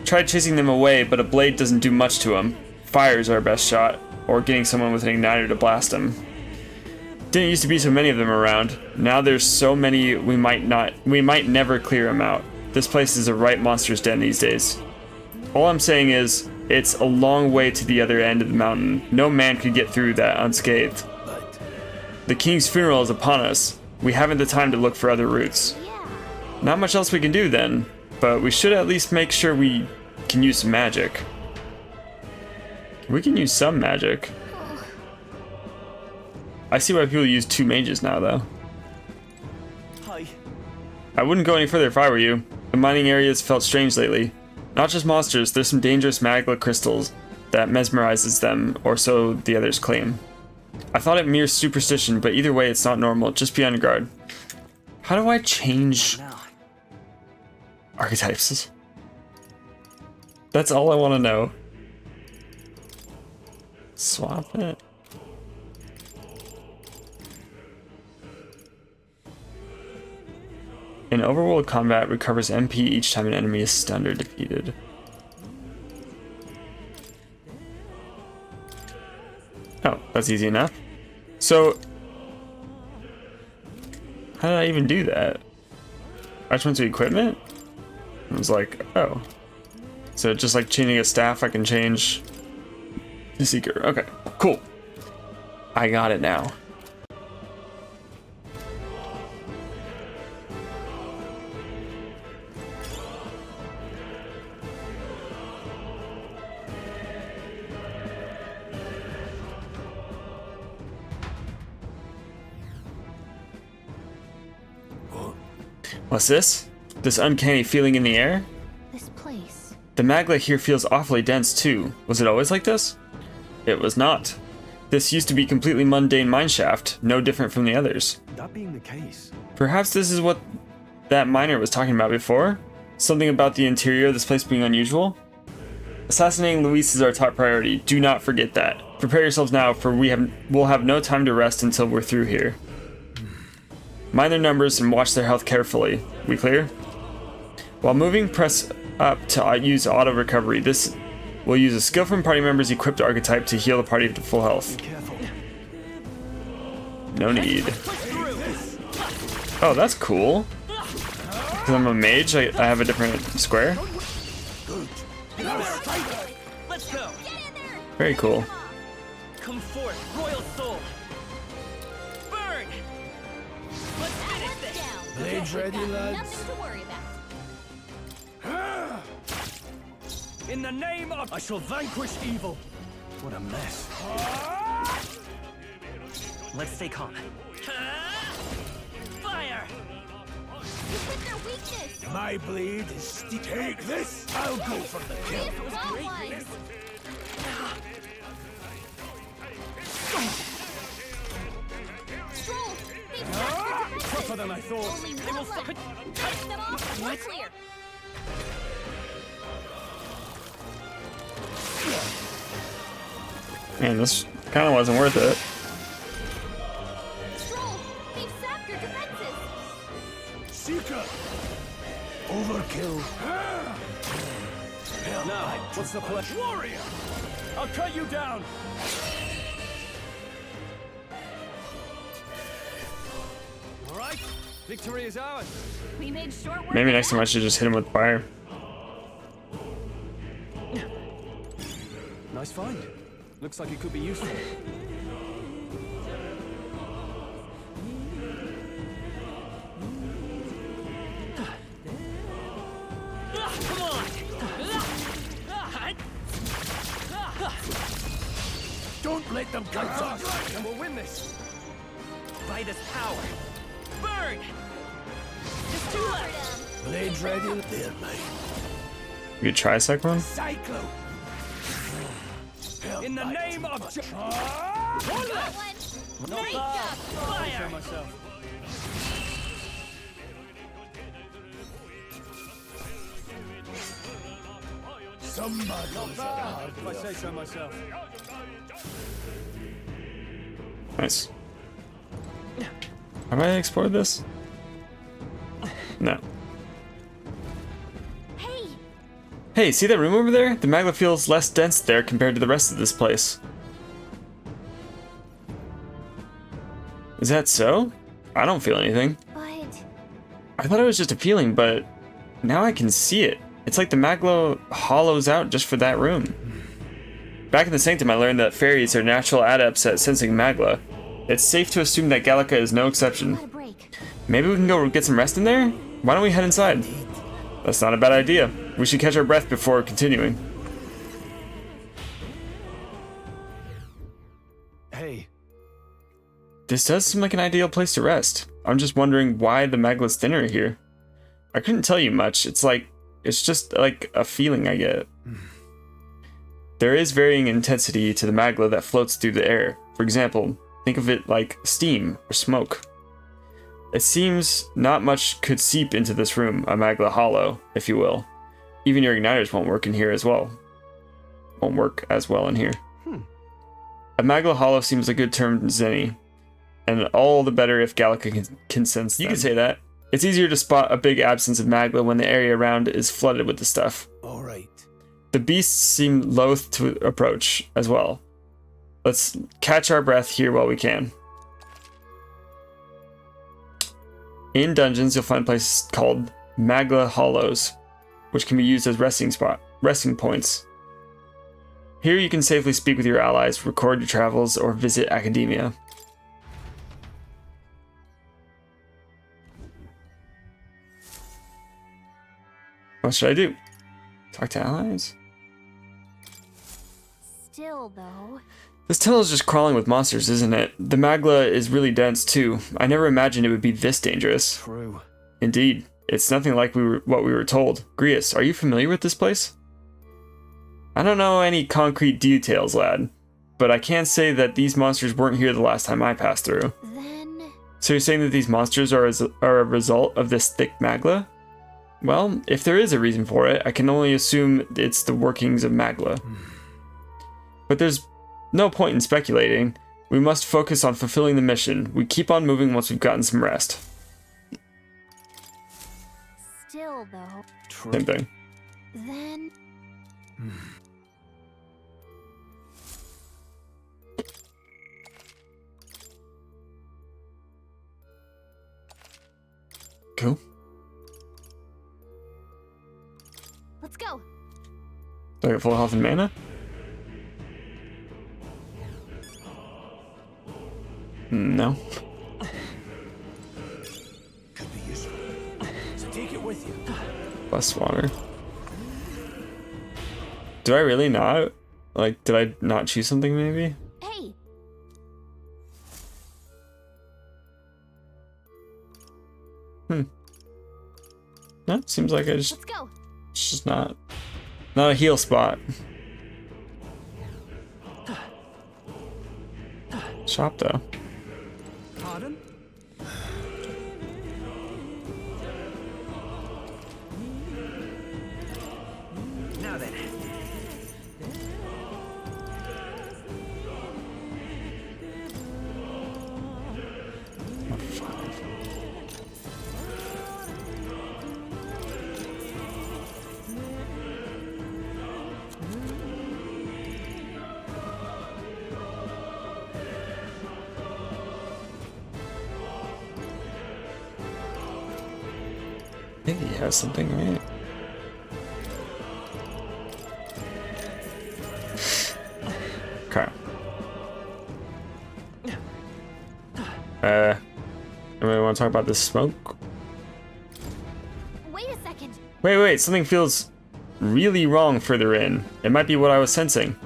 Tried chasing them away, but a blade doesn't do much to them. Fire's our best shot, or getting someone with an igniter to blast them. Didn't used to be so many of them around. Now there's so many we might never clear them out. This place is a right monster's den these days. All I'm saying is, it's a long way to the other end of the mountain. No man could get through that unscathed. The king's funeral is upon us. We haven't the time to look for other routes. Not much else we can do then, but we should at least make sure we can use some magic. We can use some magic. I see why people use 2 mages now, though. Hi. I wouldn't go any further if I were you. The mining areas felt strange lately. Not just monsters, there's some dangerous magma crystals that mesmerizes them, or so the others claim. I thought it mere superstition, but either way it's not normal. Just be on your guard. How do I change archetypes? That's all I want to know. Swap it. In overworld combat, recovers MP each time an enemy is stunned or defeated. Oh, that's easy enough. So, how did I even do that? I just went to equipment? I was like, oh. So just like changing a staff, I can change the seeker. Okay, cool. I got it now. What's this? This uncanny feeling in the air? This place. The magma here feels awfully dense too. Was it always like this? It was not. This used to be completely mundane mineshaft, no different from the others. That being the case, Perhaps this is what that miner was talking about before? Something about the interior of this place being unusual? Assassinating Luis is our top priority. Do not forget that. Prepare yourselves now, for we'll have no time to rest until we're through here. Mind their numbers and watch their health carefully. We clear? While moving, press up to use auto recovery. This will use a skill from party member's equipped archetype to heal the party to full health. careful. No need. Oh, that's cool. Because I'm a mage, I have a different square. Let's go. Very cool. Come forth, royal soul. Burn. Let's finish this. Blades ready, lads? Nothing to worry about. In the name of... I shall vanquish evil. What a mess. Let's stay calm. Fire. With their weakness. My blade is steep. Take this! I'll go for the kill. Godlike. Strohl, they've got the Tougher than I thought. only one left. Finish them off. We're clear. Man, this kind of wasn't worth it. Strohl, they've sapped your defenses. Seeker! Overkill. Now, what's the plan? Warrior! I'll cut you down! All right, victory is ours. We made short work. Maybe of next time I that. should just hit him with fire. Nice find. Looks like it could be useful. Come on! Don't let them catch us! And we'll win this. By this power. Burn! Just two left! Blades ready? They're mine. You could try Cyclone? Cyclone! In the name of One left! Fire! myself. Somebody's hard. If I say so myself. Nice. Have I explored this? No. Hey, Hey, see that room over there? The magma feels less dense there compared to the rest of this place. Is that so? I don't feel anything. but I thought it was just a feeling, but now I can see it. It's like the magma hollows out just for that room. Back in the Sanctum, I learned that fairies are natural adepts at sensing magma. It's safe to assume that Gallica is no exception. got a break. Maybe we can go get some rest in there? Why don't we head inside? That's not a bad idea. We should catch our breath before continuing. Hey, This does seem like an ideal place to rest. I'm just wondering why the magless dinner are here. I couldn't tell you much. It's just like a feeling I get. There is varying intensity to the magma that floats through the air. For example, think of it like steam or smoke. It seems not much could seep into this room, a magma hollow, if you will. Even your igniters won't work in here as well. Won't work as well in here. A magma hollow seems a good term to any, and all the better if Gallica can sense them. You can say that. It's easier to spot a big absence of magma when the area around is flooded with the stuff. All right. The beasts seem loath to approach as well. Let's catch our breath here while we can. In dungeons, you'll find places called magma hollows, which can be used as resting points. Here you can safely speak with your allies, record your travels, or visit Akademeia. What should I do? Talk to allies? Still, though. This tunnel is just crawling with monsters, isn't it? The magma is really dense too. I never imagined it would be this dangerous. true. Indeed, it's nothing like what we were told. Grius, are you familiar with this place? I don't know any concrete details, lad, but I can say that these monsters weren't here the last time I passed through. Then So you're saying that these monsters are a result of this thick magma? Well, if there is a reason for it, I can only assume it's the workings of magma. But there's no point in speculating. We must focus on fulfilling the mission. We keep on moving once we've gotten some rest. still, though. True. Same thing. Then Cool. let's go. Do I get full health and mana? No. Could be useful. So take it with you. Plus water. Did I really not? Like, did I not choose something maybe? Hey, No, seems like let's go. it's just not a heal spot. Shop though. Pardon? Now then. I think he has something, right? Okay. Anybody want to talk about this smoke? Wait a second. Wait, something feels really wrong further in. It might be what I was sensing.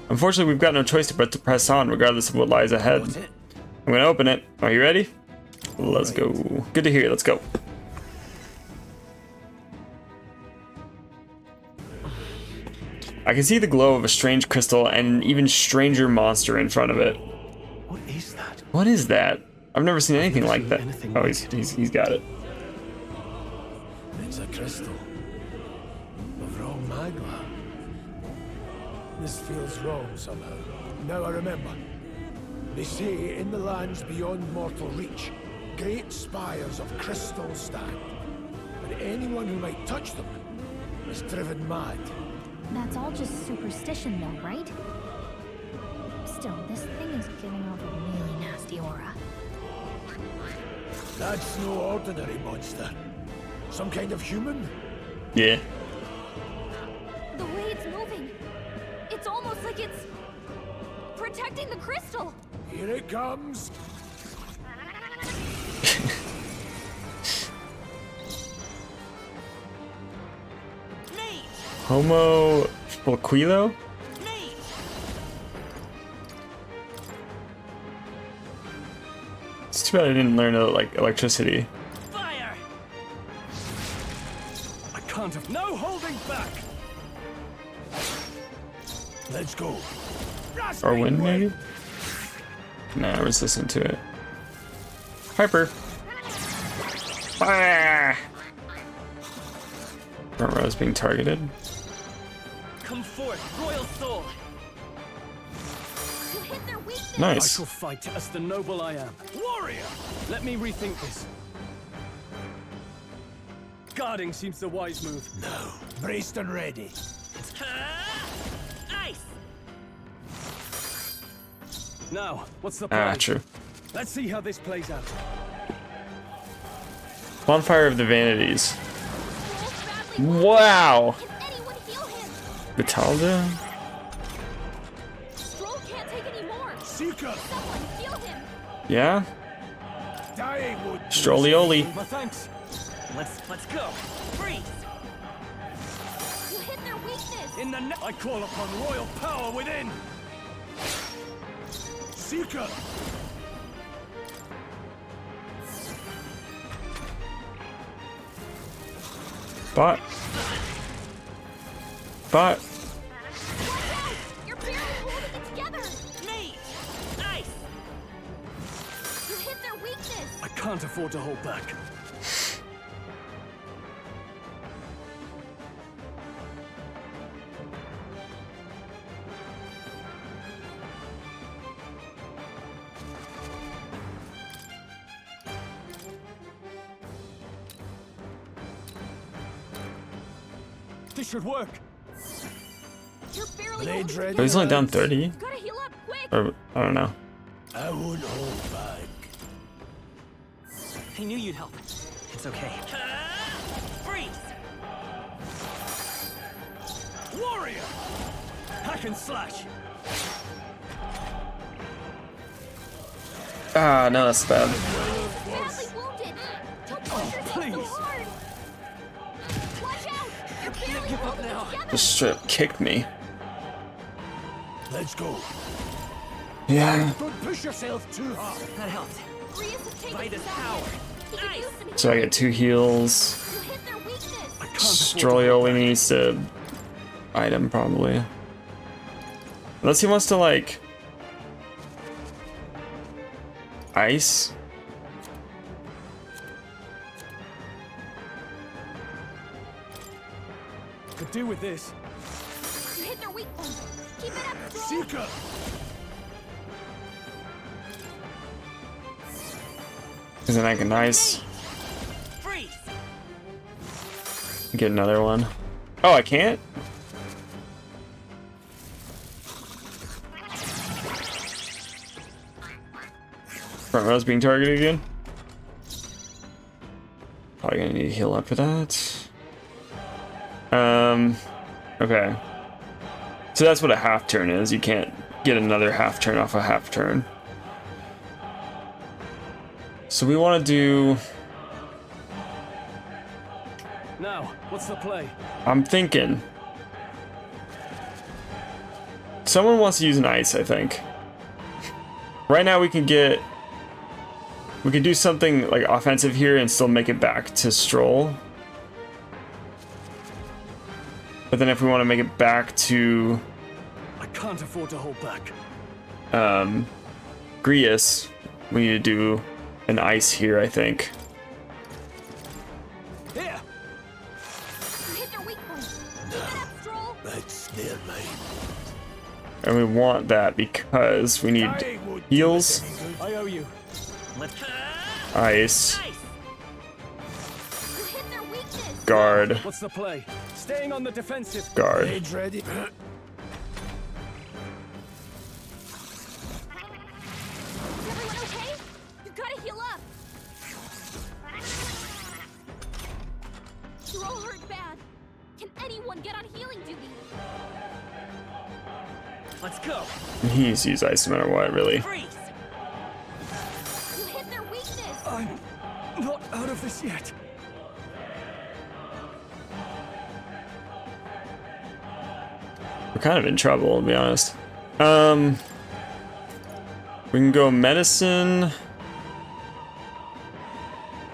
Unfortunately, we've got no choice but to press on, regardless of what lies ahead. I'm gonna open it. Are you ready? Let's go. Good to hear. Let's go. I can see the glow of a strange crystal and an even stranger monster in front of it. What is that? What is that? I've never seen anything like that. Oh, he's got it. It's a crystal of raw magma. This feels wrong somehow. Now I remember. They say in the lands beyond mortal reach, great spires of crystal stand. And anyone who might touch them is driven mad. That's all just superstition though, right? Still, this thing is giving off a really nasty aura. That's no ordinary monster. Some kind of human? Yeah. The way it's moving, it's almost like it's protecting the crystal. Here it comes. Homo Fulquilo? It's too bad I didn't learn like electricity. Fire! I can't have no holding back. Let's go. Or wind, maybe? Nah, resistant to it. Hyper. Ah! Front row is being targeted. Come forth, royal soul! You hit their weakness. I Nice. shall fight as the noble I am. Warrior! Let me rethink this. Guarding seems the wise move. No. Braced and ready. Ice! Now, what's the plan? True. Let's see how this plays out. Bonfire of the Vanities. Strohl's badly wounded. Wow! Can anyone heal him? Batalda? Strohl can't take any more. Seeker! Someone heal him. Yeah? Dying would. Strolioli. My thanks. Let's go! Freeze! You hit their weakness. In the I call upon royal power within. Seeker! Bot. Bot. You're barely holding it together. Mage! Ice! You hit their weakness. I can't afford to hold back. This should work. You're barely Blade holding ready. Oh, he's only down 30? Gotta heal up quick. Or, I don't know. I won't hold back. I knew you'd help. It's okay. Freeze! Warrior! Hack and slash. Ah, no, that's bad. Badly wounded. Don't push yourself so please. hard. Watch out. You're barely give up holding now. it together. Just straight up kicked me. Let's go. Yeah. Don't push yourself too hard. That helped. Rhys has taken Fight is some power. damage. He could use some So I get 2 heals. You hit their weakness. I can't afford to hold Strolioli back. needs to item probably. Unless he wants to like ice. Could do with this. You hit their weak point. Keep it up, Strohl. Seeker! Because then I can ice. Freeze! Get another one. Oh, I can't? Front row's being targeted again. Probably gonna need to heal up for that. Okay. So that's what a half turn is. You can't get another half turn off a half turn. So we want to do... Now, what's the play? I'm thinking... Someone wants to use an ice, I think. Right now we can get... We can do something like offensive here and still make it back to Strohl. But then if we want to make it back to... I can't afford to hold back. Grius, we need to do an ice here, I think. Here! You hit their weak point. Get up, Strohl. That's their mate. And we want that because we need heals, I owe you. Let's ice, You hit their weakness. guard, What's the play? Staying on the defensive. guard. Blades ready. Is everyone okay? You gotta heal up. Strohl hurt bad. Can anyone get on healing duty? Let's go. He needs to use ice no matter what, really. Freeze. You hit their weakness. I'm not out of this yet. We're kind of in trouble, to be honest. We can go medicine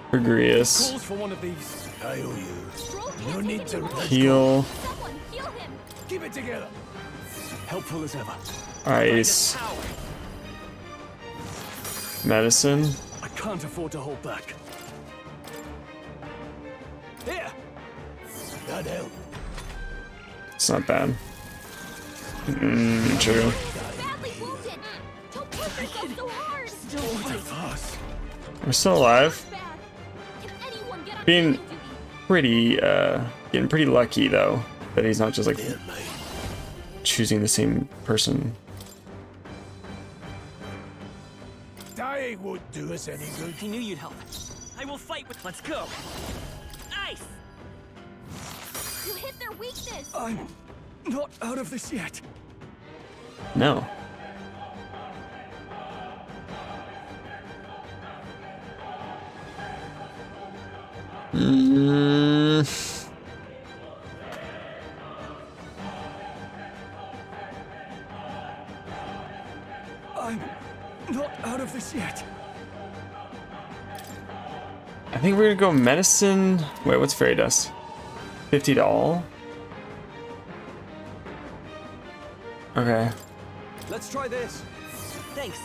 for Grius. Calls for one of these. I owe you. Strohl No can't need take to anymore. Heal, Someone heal him. Keep it together. Helpful as ever. ice, Power. medicine. I can't afford to hold back. Here! That helped. It's not bad. True. Badly wounded. Don't push yourself so hard. Fast. We're still alive. Bad. Can anyone get on Being healing duty? pretty, getting pretty lucky though, that he's not just like Their mate. choosing the same person. Dying won't do us any good. He knew you'd help. I will fight with. Let's go. Ice. You hit their weakness. I'm not out of this yet. No. I'm not out of this yet. I think we're gonna go medicine. Wait, what's fairy dust? 50 to all? Okay. Let's try this. Thanks.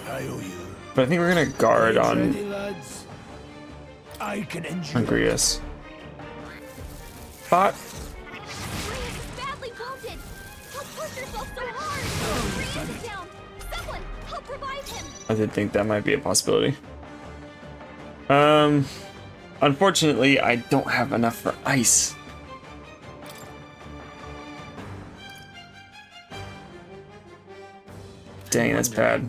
I owe you. But I think we're gonna guard Blades on ready, lads. I can endure. Grius. Bot. Grius is badly wounded. Don't push yourself so hard. Grius is down. Someone help revive him. I did think that might be a possibility. Unfortunately, I don't have enough for ice. Dang, that's bad.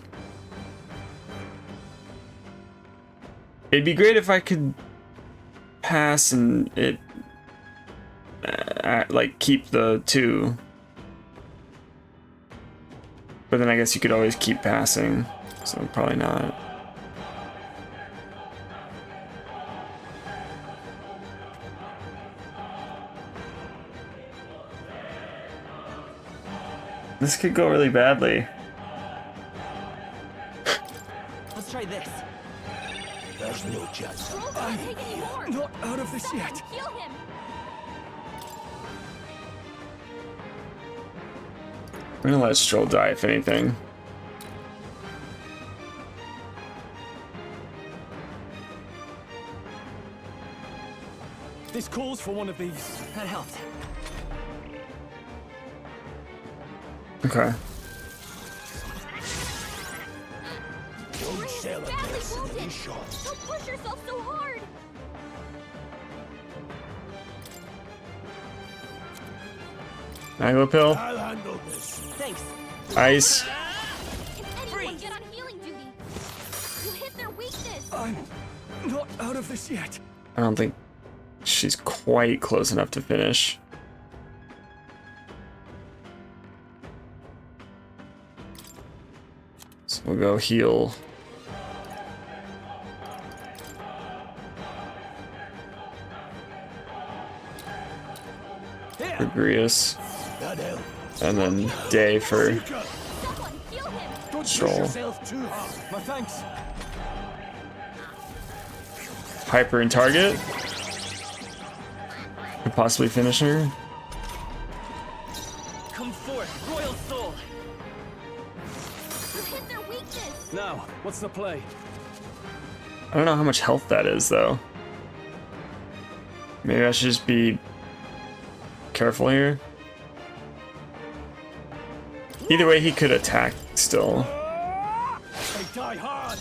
It'd be great if I could pass and it like keep the 2. But then I guess you could always keep passing, so probably not. This could go really badly. Let's try this. There's no chance. Strohl can't take any more. Not out of this Someone yet. heal him. We're gonna let Strohl die, if anything. This calls for one of these. That helped. Okay. Don't Grius is sell a badly person in wounded. these shots. Don't push yourself so hard. Maglo pill. I'll handle this. Thanks. Ice. Can anyone Freeze. get on healing duty? You hit their weakness. I'm not out of of this yet. I don't think she's quite close enough to finish. So we'll go heal. For Grius. That helped. And then Day for Don't push Strohl. yourself too hard. My thanks. Hyper and target. Could possibly finish her. Come forth, royal soul. You hit their weakness! Now, what's the play? I don't know how much health that is, though. Maybe I should just be careful here. Either way, he could attack still. They die hard.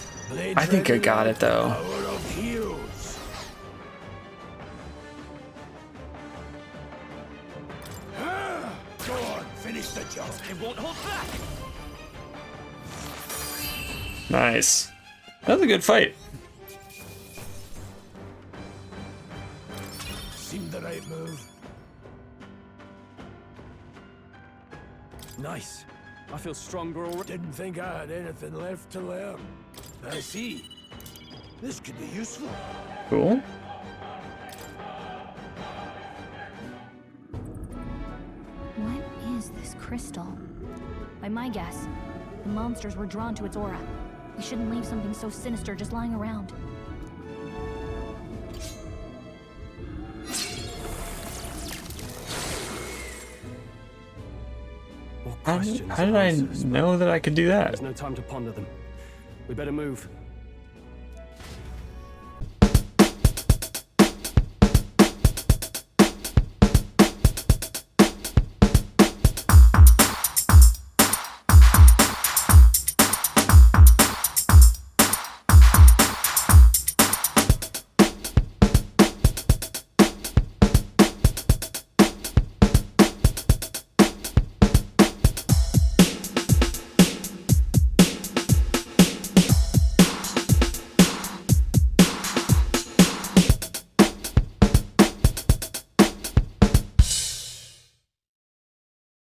I think I got it, though. Power of heroes. Go on, finish the job. I won't hold back. Nice. That was a good fight. Seemed the right move. Nice. I feel stronger already. Didn't think I had anything left to learn. I see. This could be useful. Cool. What is this crystal? By my guess, the monsters were drawn to its aura. We shouldn't leave something so sinister just lying around. More How questions did I and answers, but know that I could do that? There's no time to ponder them. We better move.